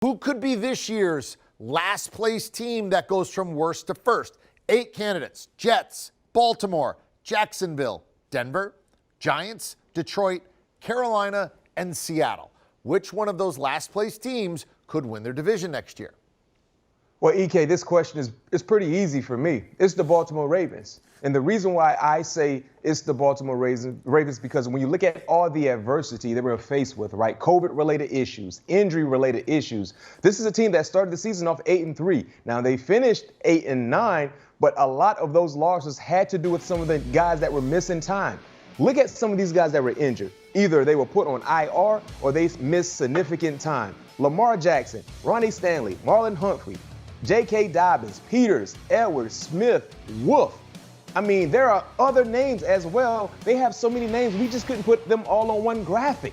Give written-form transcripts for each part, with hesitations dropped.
Who could be this year's last place team that goes from worst to first? 8 candidates: Jets, Baltimore, Jacksonville, Denver, Giants, Detroit, Carolina, and Seattle. Which one of those last place teams could win their division next year? Well, EK, this question is pretty easy for me. It's the Baltimore Ravens. And the reason why I say it's the Baltimore Ravens because when you look at all the adversity they were faced with, right? COVID-related issues, injury-related issues. This is a team that started the season off 8-3. Now, they finished 8-9, but a lot of those losses had to do with some of the guys that were missing time. Look at some of these guys that were injured. Either they were put on IR or they missed significant time. Lamar Jackson, Ronnie Stanley, Marlon Humphrey, J.K. Dobbins, Peters, Edwards, Smith, Wolf. I mean, there are other names as well. They have so many names, we just couldn't put them all on one graphic.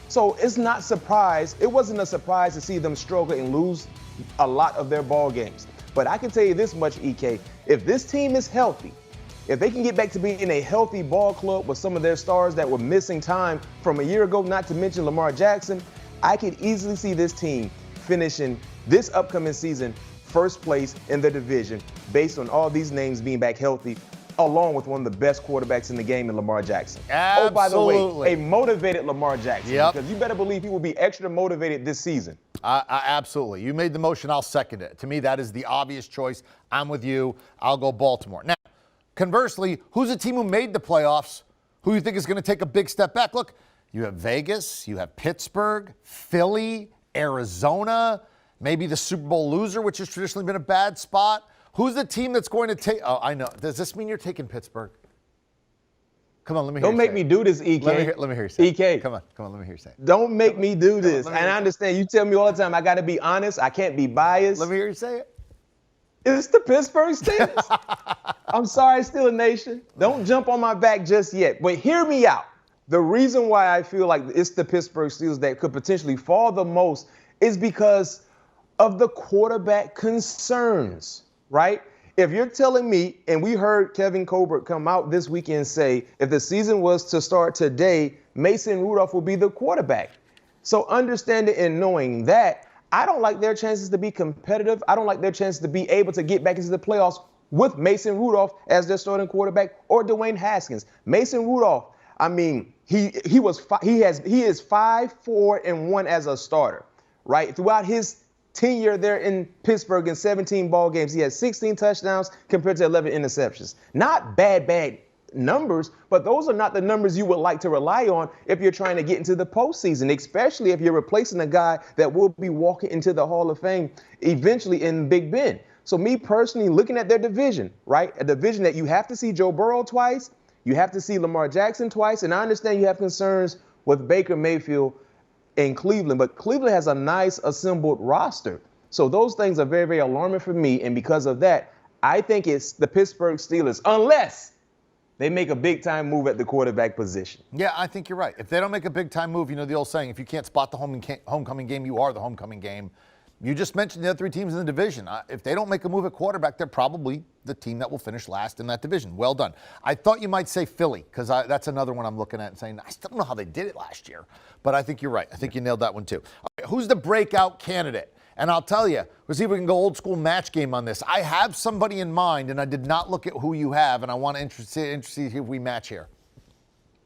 So it's not surprise. It wasn't a surprise to see them struggle and lose a lot of their ball games. But I can tell you this much, EK, if this team is healthy, if they can get back to being a healthy ball club with some of their stars that were missing time from a year ago, not to mention Lamar Jackson, I could easily see this team finishing this upcoming season first place in the division based on all these names being back healthy, along with one of the best quarterbacks in the game in Lamar Jackson. Absolutely. Oh, by the way, a motivated Lamar Jackson. Yep. Because you better believe he will be extra motivated this season. Absolutely. You made the motion. I'll second it. To me, that is the obvious choice. I'm with you. I'll go Baltimore. Now, conversely, who's a team who made the playoffs who you think is going to take a big step back? Look, you have Vegas, you have Pittsburgh, Philly, Arizona, maybe the Super Bowl loser, which has traditionally been a bad spot. Who's the team that's going to take? Oh, I know. Does this mean you're taking Pittsburgh? Come on, let me hear you say it. Don't make me do this, EK. Let me hear you say it. EK. Come on, let me hear you say it. Don't make me do this. And I understand. You tell me all the time, I got to be honest. I can't be biased. Let me hear you say it. It's the Pittsburgh Steelers. I'm sorry, Steeler Nation. Don't jump on my back just yet. But hear me out. The reason why I feel like it's the Pittsburgh Steelers that could potentially fall the most is because of the quarterback concerns, right? If you're telling me, and we heard Kevin Colbert come out this weekend say, if the season was to start today, Mason Rudolph will be the quarterback. So understanding and knowing that, I don't like their chances to be competitive. I don't like their chances to be able to get back into the playoffs with Mason Rudolph as their starting quarterback or Dwayne Haskins. Mason Rudolph, I mean, he is 5-4-1 as a starter, right? Throughout his tenure there in Pittsburgh in 17 ball games, he had 16 touchdowns compared to 11 interceptions. Not bad numbers, but those are not the numbers you would like to rely on if you're trying to get into the postseason, especially if you're replacing a guy that will be walking into the Hall of Fame eventually in Big Ben. So me personally, looking at their division, right? A division that you have to see Joe Burrow twice, you have to see Lamar Jackson twice, and I understand you have concerns with Baker Mayfield in Cleveland, but Cleveland has a nice assembled roster. So those things are very, very alarming for me, and because of that, I think it's the Pittsburgh Steelers, unless they make a big-time move at the quarterback position. Yeah, I think you're right. If they don't make a big-time move, you know the old saying, if you can't spot the homecoming game, you are the homecoming game. You just mentioned the other 3 teams in the division. If they don't make a move at quarterback, they're probably the team that will finish last in that division. Well done. I thought you might say Philly, because that's another one I'm looking at and saying, I still don't know how they did it last year. But I think you're right. I think you nailed that one, too. All right, who's the breakout candidate? And I'll tell you, we'll see if we can go old school match game on this. I have somebody in mind, and I did not look at who you have, and I want to see if we match here.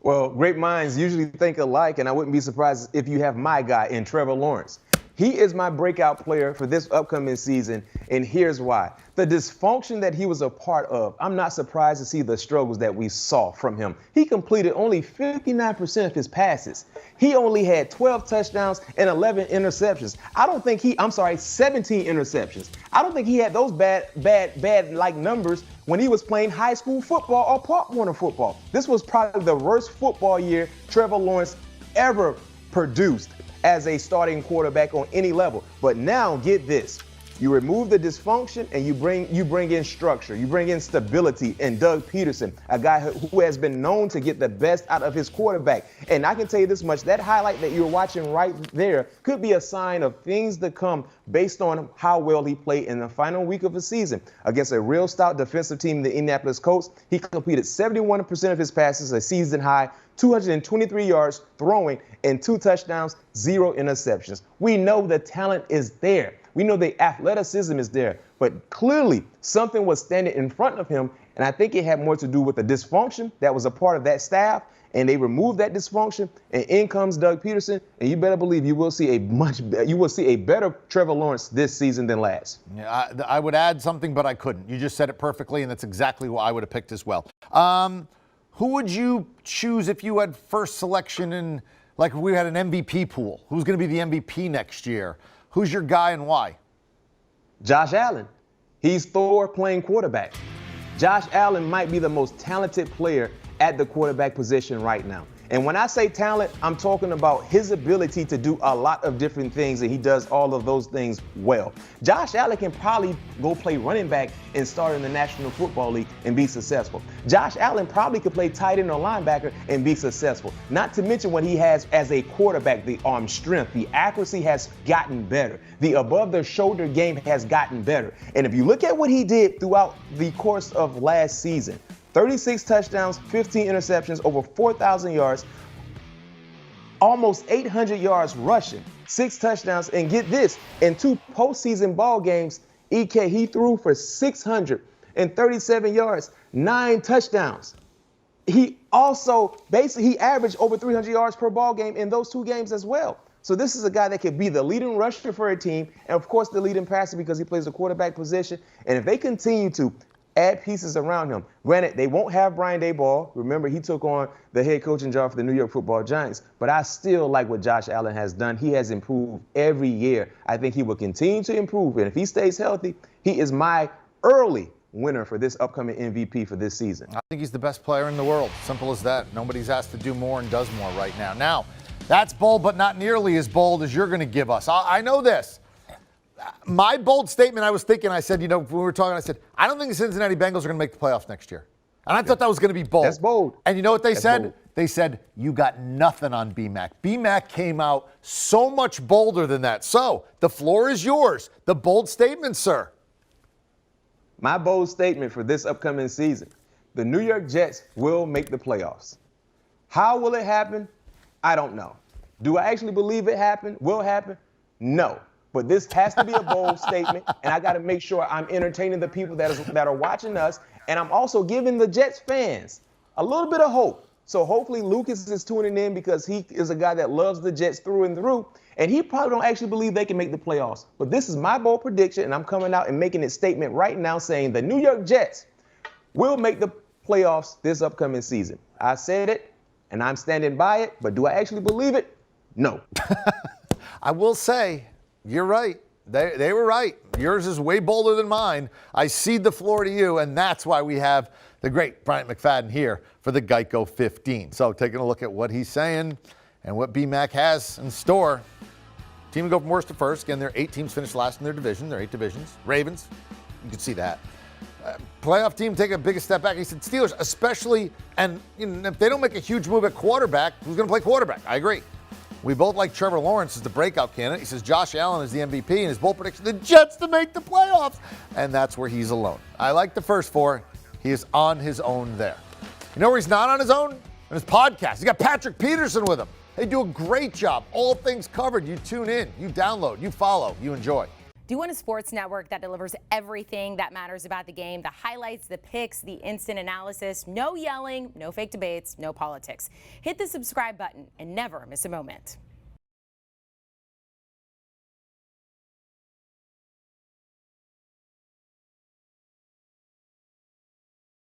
Well, great minds usually think alike, and I wouldn't be surprised if you have my guy in Trevor Lawrence. He is my breakout player for this upcoming season, and here's why. The dysfunction that he was a part of, I'm not surprised to see the struggles that we saw from him. He completed only 59% of his passes. He only had 12 touchdowns and 11 interceptions. 17 interceptions. I don't think he had those bad numbers when he was playing high school football or Pop Warner football. This was probably the worst football year Trevor Lawrence ever produced as a starting quarterback on any level. But now get this. You remove the dysfunction and you bring in structure. You bring in stability in Doug Peterson, a guy who has been known to get the best out of his quarterback. And I can tell you this much, that highlight that you're watching right there could be a sign of things to come based on how well he played in the final week of the season. Against a real stout defensive team, the Indianapolis Colts, he completed 71% of his passes, a season high, 223 yards throwing and 2 touchdowns, 0 interceptions. We know the talent is there. We know the athleticism is there. But clearly something was standing in front of him, and I think it had more to do with the dysfunction that was a part of that staff, and they removed that dysfunction, and in comes Doug Peterson, and you better believe you will see a better Trevor Lawrence this season than last. Yeah, I would add something, but I couldn't. You just said it perfectly, and that's exactly what I would have picked as well. Who would you choose if you had first selection in, like if we had an MVP pool? Who's going to be the MVP next year? Who's your guy and why? Josh Allen. He's Thor playing quarterback. Josh Allen might be the most talented player at the quarterback position right now. And when I say talent, I'm talking about his ability to do a lot of different things, and he does all of those things well. Josh Allen can probably go play running back and start in the National Football League and be successful. Josh Allen probably could play tight end or linebacker and be successful. Not to mention what he has as a quarterback, the arm strength, the accuracy has gotten better. The above-the-shoulder game has gotten better. And if you look at what he did throughout the course of last season, 36 touchdowns, 15 interceptions, over 4,000 yards, almost 800 yards rushing, 6 touchdowns, and get this, in 2 postseason ball games, EK, he threw for 637 yards, 9 touchdowns. He also he averaged over 300 yards per ball game in those 2 games as well. So this is a guy that could be the leading rusher for a team, and of course the leading passer because he plays the quarterback position. And if they continue to add pieces around him. Granted, they won't have Brian Daboll. Remember, he took on the head coaching job for the New York Football Giants. But I still like what Josh Allen has done. He has improved every year. I think he will continue to improve. And if he stays healthy, he is my early winner for this upcoming MVP for this season. I think he's the best player in the world. Simple as that. Nobody's asked to do more and does more right now. Now, that's bold, but not nearly as bold as you're going to give us. I know this. My bold statement, I was thinking, I said, when we were talking, I said, I don't think the Cincinnati Bengals are going to make the playoffs next year. And I thought that was going to be bold. That's bold. And you know what they said? Bold. They said, you got nothing on B-Mac. B-Mac came out so much bolder than that. So the floor is yours. The bold statement, sir. My bold statement for this upcoming season, the New York Jets will make the playoffs. How will it happen? I don't know. Do I actually believe it will happen? No. But this has to be a bold statement, and I got to make sure I'm entertaining the people that are watching us, and I'm also giving the Jets fans a little bit of hope. So hopefully Lucas is tuning in because he is a guy that loves the Jets through and through, and he probably don't actually believe they can make the playoffs. But this is my bold prediction, and I'm coming out and making a statement right now saying the New York Jets will make the playoffs this upcoming season. I said it, and I'm standing by it, but do I actually believe it? No. I will say, you're right. They were right. Yours is way bolder than mine. I cede the floor to you, and that's why we have the great Bryant McFadden here for the Geico 15. So taking a look at what he's saying and what B-Mac has in store. Team go from worst to first. Again, there are 8 teams finished last in their division. There are 8 divisions. Ravens, you can see that. Playoff team take a biggest step back. He said Steelers, especially, and if they don't make a huge move at quarterback, who's going to play quarterback? I agree. We both like Trevor Lawrence as the breakout candidate. He says Josh Allen is the MVP, and his bold prediction, the Jets to make the playoffs. And that's where he's alone. I like the first 4. He is on his own there. You know where he's not on his own? On his podcast. He's got Patrick Peterson with him. They do a great job. All things covered. You tune in, you download, you follow, you enjoy. Do you want a sports network that delivers everything that matters about the game? The highlights, the picks, the instant analysis, no yelling, no fake debates, no politics. Hit the subscribe button and never miss a moment.